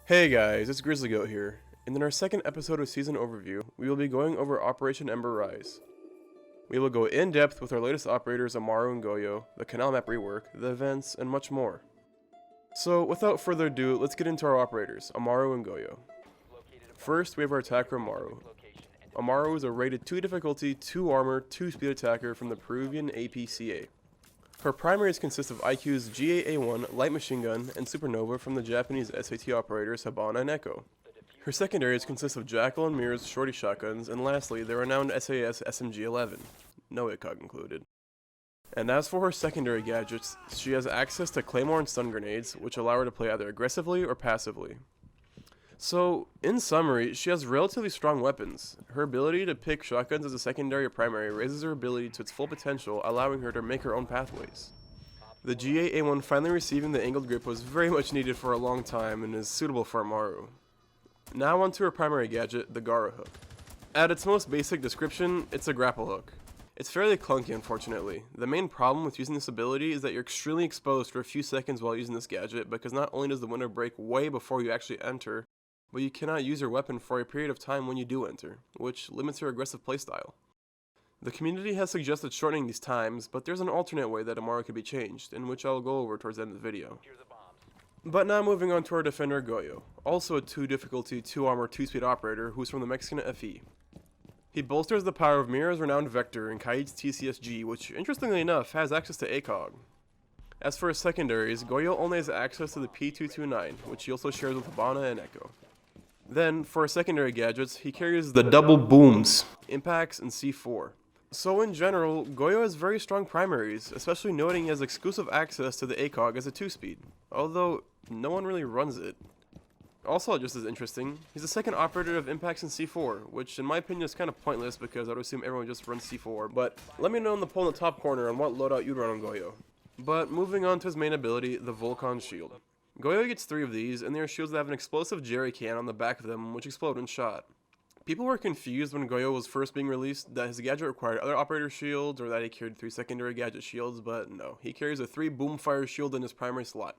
Hey guys, it's Grizzly Goat here, and in our second episode of Season Overview, we will be going over Operation Ember Rise. We will go in depth with our latest operators Amaru and Goyo, the canal map rework, the events, and much more. So without further ado, let's get into our operators, Amaru and Goyo. First, we have our attacker Amaru. Amaru is a rated 2 difficulty, 2 armor, 2 speed attacker from the Peruvian APCA. Her primaries consist of IQ's GAA-1 light machine gun and Supernova from the Japanese SAT operators Habana and Echo. Her secondaries consist of Jackal and Mirror's shorty shotguns, and lastly, the renowned SAS SMG-11, no ICOG included. And as for her secondary gadgets, she has access to Claymore and stun grenades, which allow her to play either aggressively or passively. So, in summary, she has relatively strong weapons. Her ability to pick shotguns as a secondary or primary raises her ability to its full potential, allowing her to make her own pathways. The GAA-1 finally receiving the angled grip was very much needed for a long time and is suitable for Amaru. Now onto her primary gadget, the Gara hook. At its most basic description, it's a grapple hook. It's fairly clunky, unfortunately. The main problem with using this ability is that you're extremely exposed for a few seconds while using this gadget, because not only does the window break way before you actually enter, but you cannot use your weapon for a period of time when you do enter, which limits your aggressive playstyle. The community has suggested shortening these times, but there's an alternate way that Amaru could be changed, in which I'll go over towards the end of the video. But now moving on to our defender Goyo, also a 2 difficulty, 2 armor, 2 speed operator who's from the Mexican FE. He bolsters the power of Mira's renowned Vector and Kaid's TCSG, which interestingly enough has access to ACOG. As for his secondaries, Goyo only has access to the P229, which he also shares with Habana and Echo. Then, for his secondary gadgets, he carries the double booms, impacts, and C4. So in general, Goyo has very strong primaries, especially noting he has exclusive access to the ACOG as a 2-speed, although no one really runs it. Also just as interesting, he's the second operator of impacts and C4, which in my opinion is kind of pointless because I would assume everyone just runs C4, but let me know in the poll in the top corner on what loadout you'd run on Goyo. But moving on to his main ability, the Volcan Shield. Goyo gets 3 of these, and they are shields that have an explosive jerry can on the back of them, which explode when shot. People were confused when Goyo was first being released that his gadget required other operator shields, or that he carried 3 secondary gadget shields, but no, he carries a 3 boomfire shield in his primary slot.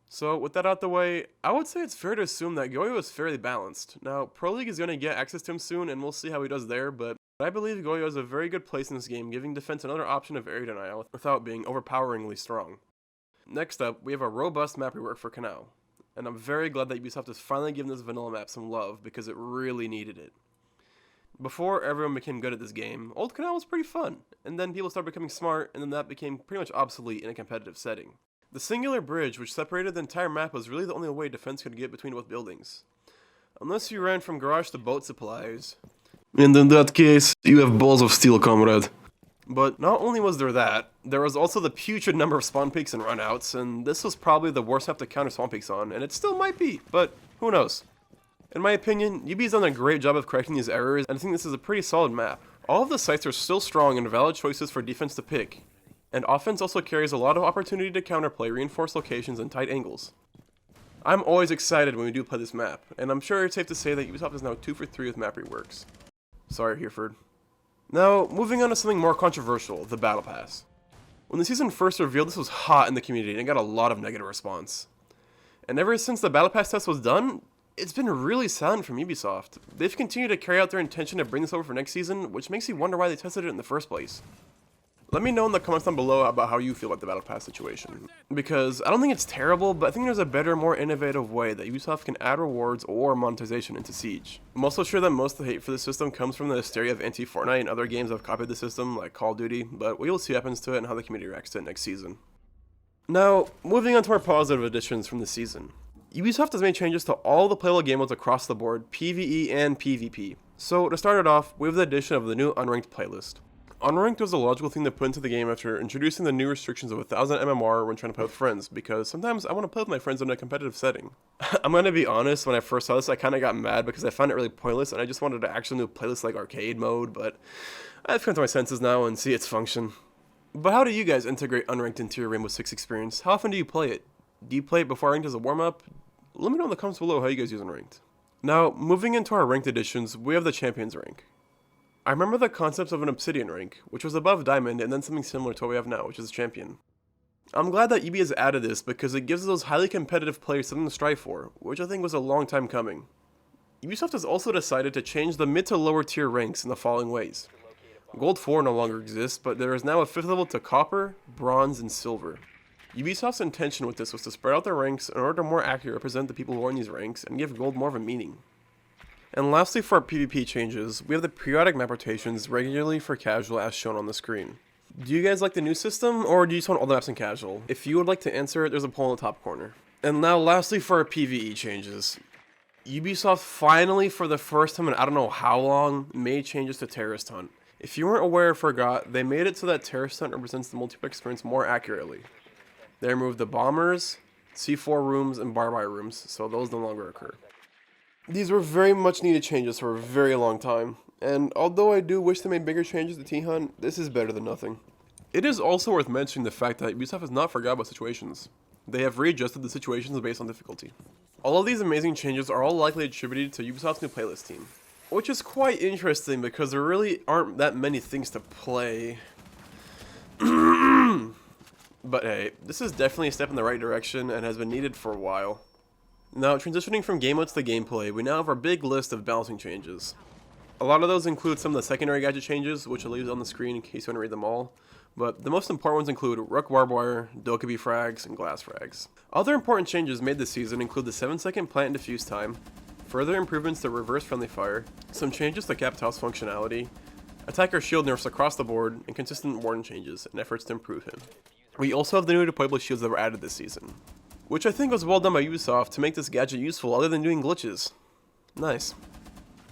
So with that out the way, I would say it's fair to assume that Goyo is fairly balanced. Now, Pro League is going to get access to him soon, and we'll see how he does there, but I believe Goyo is a very good place in this game, giving defense another option of area denial without being overpoweringly strong. Next up, we have a robust map rework for Canal, and I'm very glad that Ubisoft has finally given this vanilla map some love because it really needed it. Before everyone became good at this game, Old Canal was pretty fun, and then people started becoming smart, and then that became pretty much obsolete in a competitive setting. The singular bridge which separated the entire map was really the only way defense could get between both buildings. Unless you ran from garage to boat supplies. And in that case, you have balls of steel, comrade. But not only was there was also the putrid number of spawn peaks and runouts, and this was probably the worst map to counter spawn peaks on, and it still might be, but who knows. In my opinion, UB's done a great job of correcting these errors, and I think this is a pretty solid map. All of the sites are still strong and valid choices for defense to pick, and offense also carries a lot of opportunity to counterplay reinforced locations and tight angles. I'm always excited when we do play this map, and I'm sure it's safe to say that Ubisoft is now 2 for 3 with map reworks. Sorry, Hereford. Now, moving on to something more controversial, the Battle Pass. When the season first revealed, this was hot in the community and it got a lot of negative response. And ever since the Battle Pass test was done, it's been really silent from Ubisoft. They've continued to carry out their intention to bring this over for next season, which makes you wonder why they tested it in the first place. Let me know in the comments down below about how you feel about the Battle Pass situation. Because I don't think it's terrible, but I think there's a better, more innovative way that Ubisoft can add rewards or monetization into Siege. I'm also sure that most of the hate for the system comes from the hysteria of anti-Fortnite and other games that have copied the system, like Call of Duty, but we'll see what happens to it and how the community reacts to it next season. Now, moving on to more positive additions from the season. Ubisoft has made changes to all the playable game modes across the board, PvE and PvP. So, to start it off, we have the addition of the new Unranked playlist. Unranked was a logical thing to put into the game after introducing the new restrictions of 1000 MMR when trying to play with friends, because sometimes I want to play with my friends in a competitive setting. I'm gonna be honest, when I first saw this I kinda got mad because I found it really pointless and I just wanted to actually do playlists like arcade mode, but I've come to my senses now and see its function. But how do you guys integrate Unranked into your Rainbow Six experience? How often do you play it? Do you play it before Ranked as a warm-up? Let me know in the comments below how you guys use Unranked. Now, moving into our Ranked editions, we have the Champions rank. I remember the concept of an Obsidian rank, which was above Diamond and then something similar to what we have now, which is Champion. I'm glad that EB has added this because it gives those highly competitive players something to strive for, which I think was a long time coming. Ubisoft has also decided to change the mid to lower tier ranks in the following ways. Gold 4 no longer exists, but there is now a 5th level to Copper, Bronze, and Silver. Ubisoft's intention with this was to spread out their ranks in order to more accurately represent the people who are in these ranks and give Gold more of a meaning. And lastly, for our PvP changes, we have the periodic map rotations regularly for casual as shown on the screen. Do you guys like the new system, or do you just want all the maps in casual? If you would like to answer it, there's a poll in the top corner. And now lastly for our PvE changes. Ubisoft finally, for the first time in I don't know how long, made changes to Terrorist Hunt. If you weren't aware or forgot, they made it so that Terrorist Hunt represents the multiplayer experience more accurately. They removed the bombers, C4 rooms, and barbed wire rooms, so those no longer occur. These were very much needed changes for a very long time, and although I do wish they made bigger changes to T-Hunt, this is better than nothing. It is also worth mentioning the fact that Ubisoft has not forgot about situations. They have readjusted the situations based on difficulty. All of these amazing changes are all likely attributed to Ubisoft's new playlist team, which is quite interesting because there really aren't that many things to play. But hey, this is definitely a step in the right direction and has been needed for a while. Now, transitioning from game modes to gameplay, we now have our big list of balancing changes. A lot of those include some of the secondary gadget changes, which I'll leave on the screen in case you want to read them all. But the most important ones include Rook Barbed Wire, Dokkaebi frags, and Glass frags. Other important changes made this season include the 7-second plant and defuse time, further improvements to reverse friendly fire, some changes to cap toss functionality, attacker shield nerfs across the board, and consistent warden changes in efforts to improve him. We also have the new deployable shields that were added this season, which I think was well done by Ubisoft to make this gadget useful other than doing glitches. Nice.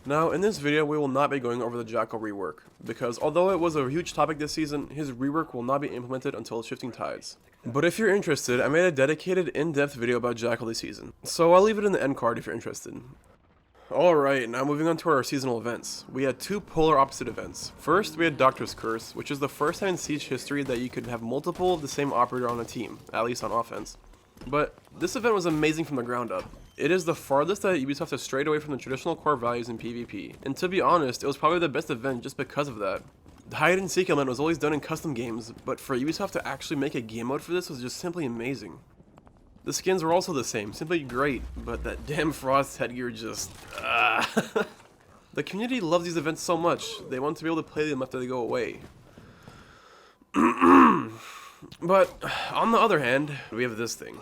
Now, in this video, we will not be going over the Jackal rework, because although it was a huge topic this season, his rework will not be implemented until Shifting Tides. But if you're interested, I made a dedicated, in-depth video about Jackal this season, so I'll leave it in the end card if you're interested. Alright, now moving on to our seasonal events. We had two polar opposite events. First, we had Doctor's Curse, which is the first time in Siege history that you could have multiple of the same operator on a team, at least on offense. But this event was amazing from the ground up. It is the farthest that Ubisoft has strayed away from the traditional core values in PvP, and to be honest, it was probably the best event just because of that. The hide and seek element was always done in custom games, but for Ubisoft to actually make a game mode for this was just simply amazing. The skins were also the same, simply great, but that damn Frost headgear just... The community loves these events so much, they want to be able to play them after they go away. But, on the other hand, we have this thing.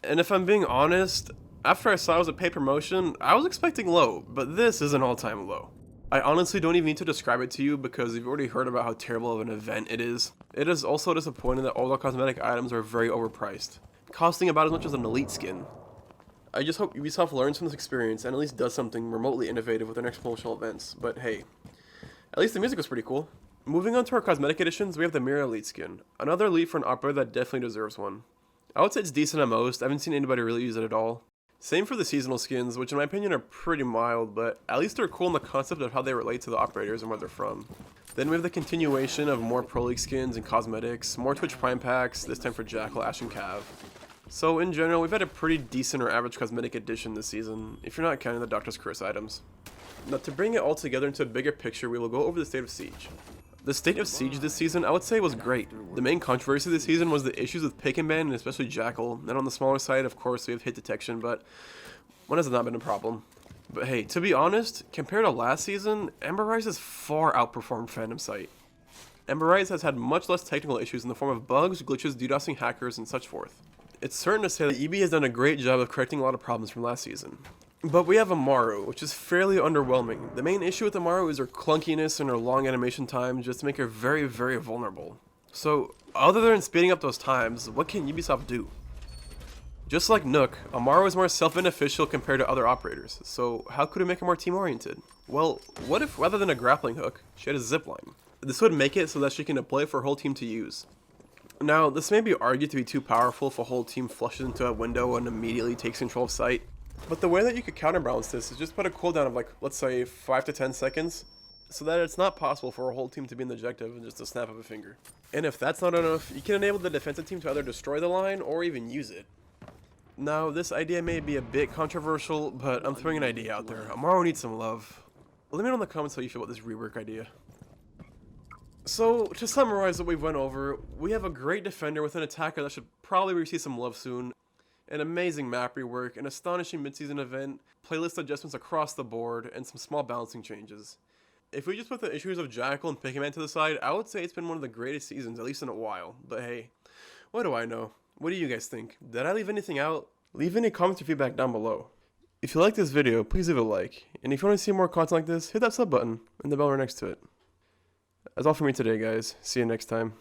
And if I'm being honest, after I saw it was a paid promotion, I was expecting low, but this is an all-time low. I honestly don't even need to describe it to you because you've already heard about how terrible of an event it is. It is also disappointing that all the cosmetic items are very overpriced, costing about as much as an elite skin. I just hope Ubisoft learns from this experience and at least does something remotely innovative with their next promotional events, but hey, at least the music was pretty cool. Moving on to our cosmetic editions, we have the Mirror Elite skin, another elite for an operator that definitely deserves one. I would say it's decent at most, I haven't seen anybody really use it at all. Same for the seasonal skins, which in my opinion are pretty mild, but at least they're cool in the concept of how they relate to the operators and where they're from. Then we have the continuation of more Pro League skins and cosmetics, more Twitch Prime packs, this time for Jackal, Ash, and Cav. So in general, we've had a pretty decent or average cosmetic addition this season, if you're not counting the Doctor's Curse items. Now to bring it all together into a bigger picture, we will go over the State of Siege. The State of Siege this season, I would say, was great. The main controversy this season was the issues with pick and ban, and especially Jackal. And on the smaller side, of course, we have hit detection, but one has not been a problem. But hey, to be honest, compared to last season, Ember Rise has far outperformed Phantom Sight. Ember Rise has had much less technical issues in the form of bugs, glitches, DDoSing hackers, and such forth. It's certain to say that EB has done a great job of correcting a lot of problems from last season. But we have Amaru, which is fairly underwhelming. The main issue with Amaru is her clunkiness and her long animation time just to make her very, very vulnerable. So, other than speeding up those times, what can Ubisoft do? Just like Nook, Amaru is more self-beneficial compared to other operators, so how could we make her more team-oriented? Well, what if rather than a grappling hook, she had a zipline? This would make it so that she can deploy for her whole team to use. Now, this may be argued to be too powerful if a whole team flushes into a window and immediately takes control of sight. But the way that you could counterbalance this is just put a cooldown of like, let's say 5 to 10 seconds, so that it's not possible for a whole team to be in the objective in just a snap of a finger. And if that's not enough, you can enable the defensive team to either destroy the line or even use it. Now, this idea may be a bit controversial, but I'm throwing an idea out there. Amaru needs some love. Let me know in the comments how you feel about this rework idea. So, to summarize what we've went over, we have a great defender with an attacker that should probably receive some love soon, an amazing map rework, an astonishing midseason event, playlist adjustments across the board, and some small balancing changes. If we just put the issues of Jackal and Pigman to the side, I would say it's been one of the greatest seasons, at least in a while. But hey, what do I know? What do you guys think? Did I leave anything out? Leave any comments or feedback down below. If you like this video, please leave a like, and if you want to see more content like this, hit that sub button and the bell right next to it. That's all for me today, guys. See you next time.